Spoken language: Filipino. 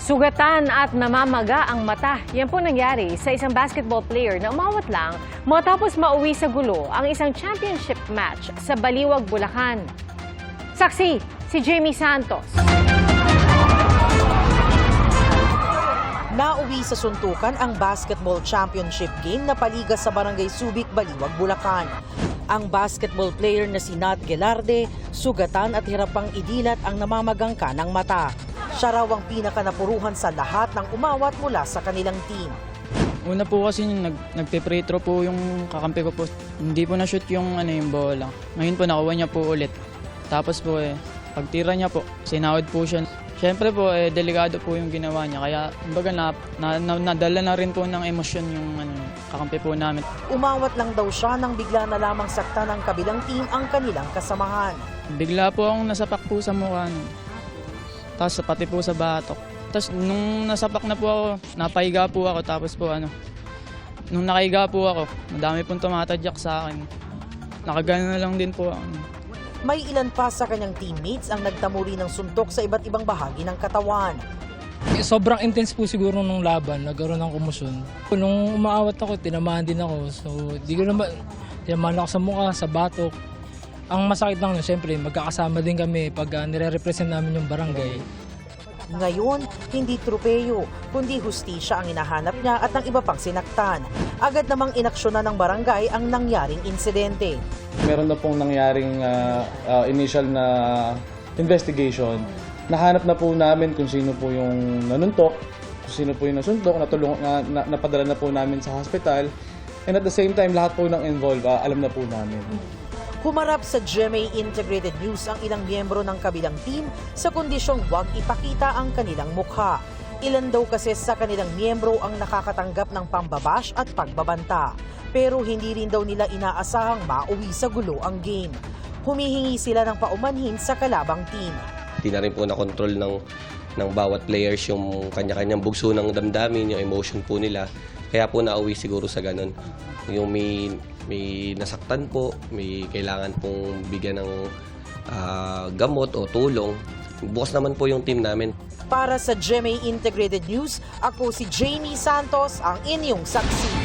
Sugatan at namamaga ang mata. Yan po nangyari sa isang basketball player na umawat lang matapos mauwi sa gulo ang isang championship match sa Baliwag, Bulacan. Saksi, si Jamie Santos. Nauwi sa suntukan ang basketball championship game na paliga sa Barangay Subic, Baliwag, Bulacan. Ang basketball player na si Nat Gelarde, sugatan at hirapang idilat ang namamagang kanang mata. Siya raw ang pinakanapuruhan sa lahat ng umawat mula sa kanilang team. Una po kasi nagpe-free throw po yung kakampi ko po. Hindi po na-shoot yung bola. Ngayon po nakuha niya po ulit. Tapos po pagtira niya po, sinawad po siya. Siyempre po delikado po yung ginawa niya. Kaya kumbaga nadala na rin po ng emosyon yung kakampi po namin. Umawat lang daw siya nang bigla na lamang sakta ng kabilang team ang kanilang kasamahan. Bigla po akong nasapak po sa mukha. Tapos pati po sa batok. Tapos nung nasapak na po ako, napahiga po ako. Tapos po nung nakahiga po ako, madami pong tumatadyak sa akin. Nakagano na lang din po ako. May ilan pa sa kanyang teammates ang nagtamuri ng suntok sa iba't ibang bahagi ng katawan. Sobrang intense po siguro nung laban, nagkaroon ng kumusyon. Nung umaawat ako, tinamaan din ako. So, tinamaan ako sa mukha, sa batok. Ang masakit lang, siyempre, magkakasama din kami pag nire-represent namin yung barangay. Ngayon, hindi tropeyo, kundi hustisya ang hinahanap niya at ng iba pang sinaktan. Agad namang inaksyonan ng barangay ang nangyaring insidente. Meron na pong nangyaring initial na investigation. Nahanap na po namin kung sino po yung nanuntok, kung sino po yung nasuntok, napadala na po namin sa hospital. And at the same time, lahat po ng involved, alam na po namin. Humarap sa GMA Integrated News ang ilang miyembro ng kabilang team sa kondisyong huwag ipakita ang kanilang mukha. Ilan daw kasi sa kanilang miyembro ang nakakatanggap ng pambabash at pagbabanta. Pero hindi rin daw nila inaasahang mauwi sa gulo ang game. Humihingi sila ng paumanhin sa kalabang team. Hindi na rin po na-control ng bawat players yung kanya-kanyang bugso ng damdamin, yung emotion po nila. Kaya po nauwi siguro sa ganun. Yung may nasaktan po, may kailangan pong bigyan ng gamot o tulong. Bukas naman po yung team namin. Para sa GMA Integrated News, ako si Jamie Santos, ang inyong saksi.